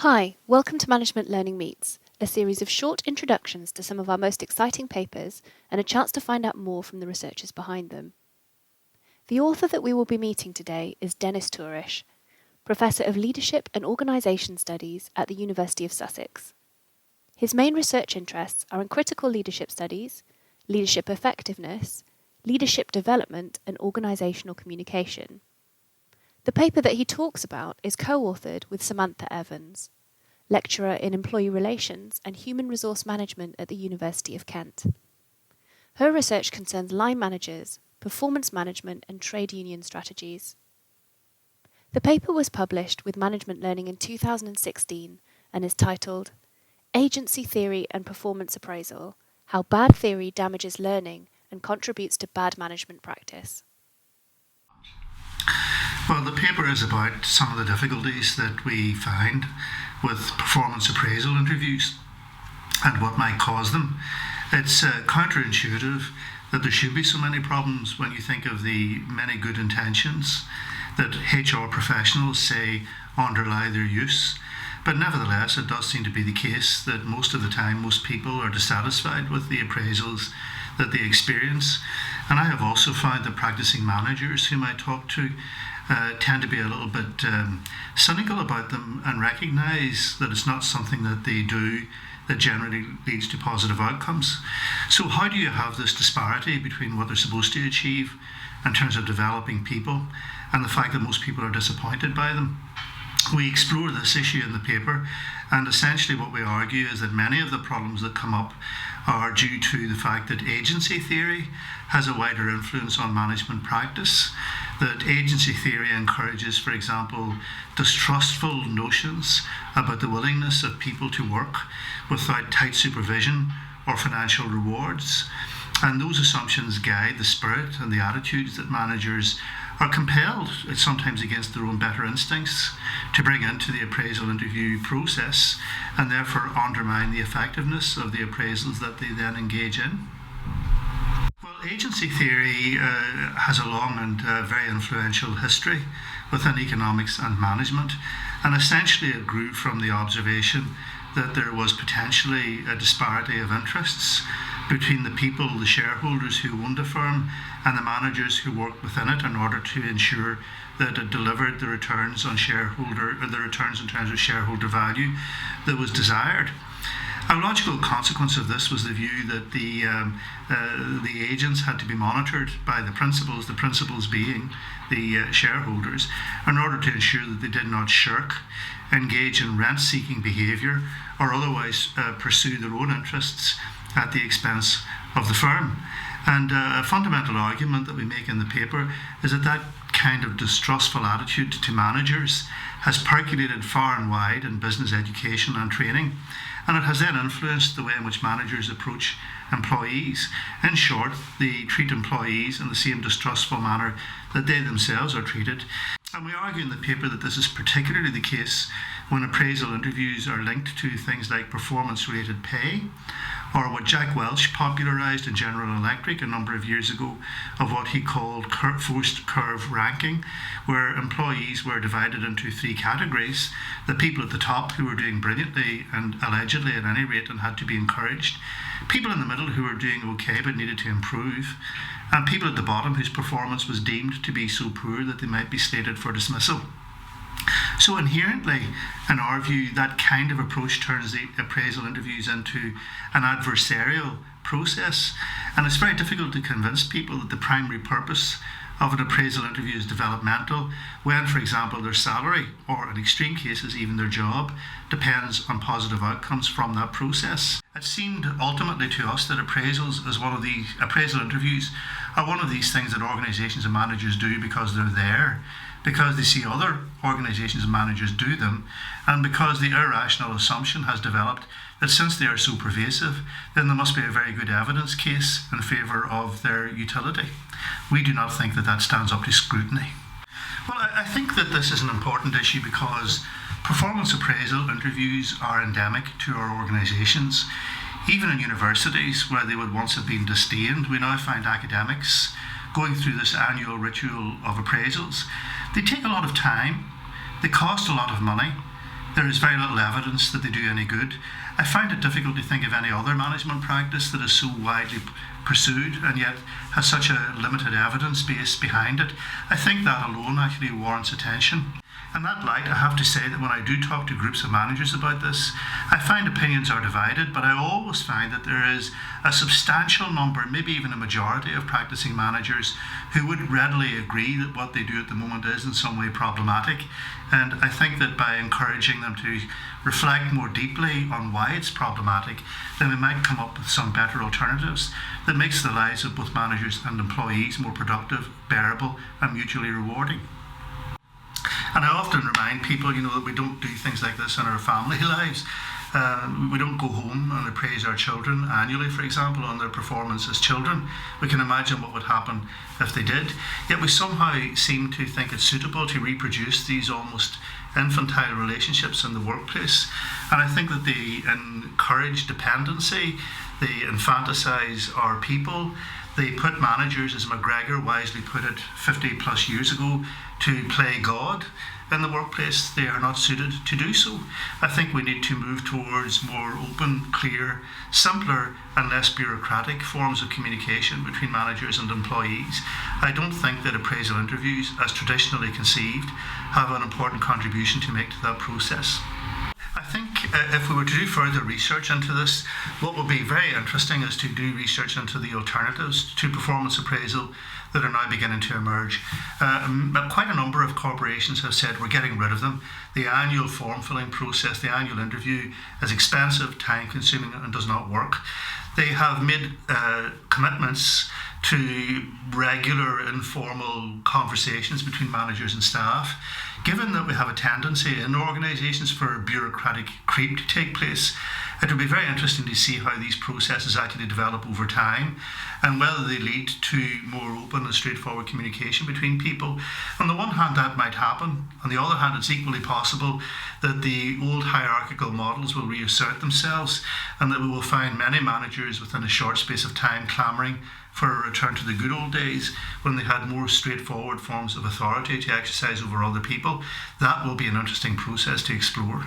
Hi, welcome to Management Learning Meets, a series of short introductions to some of our most exciting papers and a chance to find out more from the researchers behind them. The author that we will be meeting today is Dennis Tourish, Professor of Leadership and Organisation Studies at the University of Sussex. His main research interests are in critical leadership studies, leadership effectiveness, leadership development and organisational communication. The paper that he talks about is co-authored with Samantha Evans, lecturer in employee relations and human resource management at the University of Kent. Her research concerns line managers, performance management and trade union strategies. The paper was published with Management Learning in 2016 and is titled Agency Theory and Performance Appraisal: How Bad Theory Damages Learning and Contributes to Bad Management Practice. Well, the paper is about some of the difficulties that we find with performance appraisal interviews and what might cause them. It's counterintuitive that there should be so many problems when you think of the many good intentions that HR professionals say underlie their use. But nevertheless, it does seem to be the case that most of the time most people are dissatisfied with the appraisals that they experience. And I have also found that practicing managers whom I talk to tend to be a little bit cynical about them and recognise that it's not something that they do that generally leads to positive outcomes. So how do you have this disparity between what they're supposed to achieve in terms of developing people and the fact that most people are disappointed by them? We explore this issue in the paper, and essentially what we argue is that many of the problems that come up are due to the fact that agency theory has a wider influence on management practice, that agency theory encourages, for example, distrustful notions about the willingness of people to work without tight supervision or financial rewards. And those assumptions guide the spirit and the attitudes that managers are compelled, sometimes against their own better instincts, to bring into the appraisal interview process and therefore undermine the effectiveness of the appraisals that they then engage in. Well, agency theory has a long and very influential history within economics and management, and essentially it grew from the observation that there was potentially a disparity of interests between the people, the shareholders who owned a firm, and the managers who worked within it in order to ensure that it delivered the returns on the returns in terms of shareholder value that was desired. A logical consequence of this was the view that the agents had to be monitored by the principals being the shareholders, in order to ensure that they did not shirk, engage in rent-seeking behaviour, or otherwise pursue their own interests at the expense of the firm. And a fundamental argument that we make in the paper is that that kind of distrustful attitude to managers has percolated far and wide in business education and training, and it has then influenced the way in which managers approach employees. In short, they treat employees in the same distrustful manner that they themselves are treated. And we argue in the paper that this is particularly the case when appraisal interviews are linked to things like performance-related pay, or what Jack Welch popularised in General Electric a number of years ago of what he called forced curve ranking, where employees were divided into three categories: the people at the top who were doing brilliantly and allegedly at any rate and had to be encouraged, people in the middle who were doing okay but needed to improve, and people at the bottom whose performance was deemed to be so poor that they might be slated for dismissal. So inherently, in our view, that kind of approach turns the appraisal interviews into an adversarial process, and it's very difficult to convince people that the primary purpose of an appraisal interview is developmental when, for example, their salary, or in extreme cases even their job, depends on positive outcomes from that process. It seemed ultimately to us that appraisal interviews are one of these things that organisations and managers do because they're there, because they see other organisations and managers do them, and because the irrational assumption has developed that since they are so pervasive, then there must be a very good evidence case in favour of their utility. We do not think that that stands up to scrutiny. Well, I think that this is an important issue because performance appraisal interviews are endemic to our organisations. Even in universities where they would once have been disdained, we now find academics going through this annual ritual of appraisals. They take a lot of time, they cost a lot of money, there is very little evidence that they do any good. I find it difficult to think of any other management practice that is so widely pursued and yet has such a limited evidence base behind it. I think that alone actually warrants attention. In that light, I have to say that when I do talk to groups of managers about this, I find opinions are divided, but I always find that there is a substantial number, maybe even a majority of practicing managers who would readily agree that what they do at the moment is in some way problematic. And I think that by encouraging them to reflect more deeply on why it's problematic, then we might come up with some better alternatives that makes the lives of both managers and employees more productive, bearable, and mutually rewarding. And I often remind people, that we don't do things like this in our family lives. We don't go home and appraise our children annually, for example, on their performance as children. We can imagine what would happen if they did. Yet we somehow seem to think it's suitable to reproduce these almost infantile relationships in the workplace. And I think that they encourage dependency, they infantilize our people. They put managers, as McGregor wisely put it 50 plus years ago, to play God in the workplace. They are not suited to do so. I think we need to move towards more open, clear, simpler and less bureaucratic forms of communication between managers and employees. I don't think that appraisal interviews, as traditionally conceived, have an important contribution to make to that process. I think if we were to do further research into this, what would be very interesting is to do research into the alternatives to performance appraisal that are now beginning to emerge. Quite a number of corporations have said we're getting rid of them. The annual form filling process, the annual interview is expensive, time consuming and does not work. They have made commitments to regular informal conversations between managers and staff. Given that we have a tendency in organisations for bureaucratic creep to take place, it would be very interesting to see how these processes actually develop over time and whether they lead to more open and straightforward communication between people. On the one hand, that might happen. On the other hand, it's equally possible that the old hierarchical models will reassert themselves and that we will find many managers within a short space of time clamouring for a return to the good old days when they had more straightforward forms of authority to exercise over other people. That will be an interesting process to explore.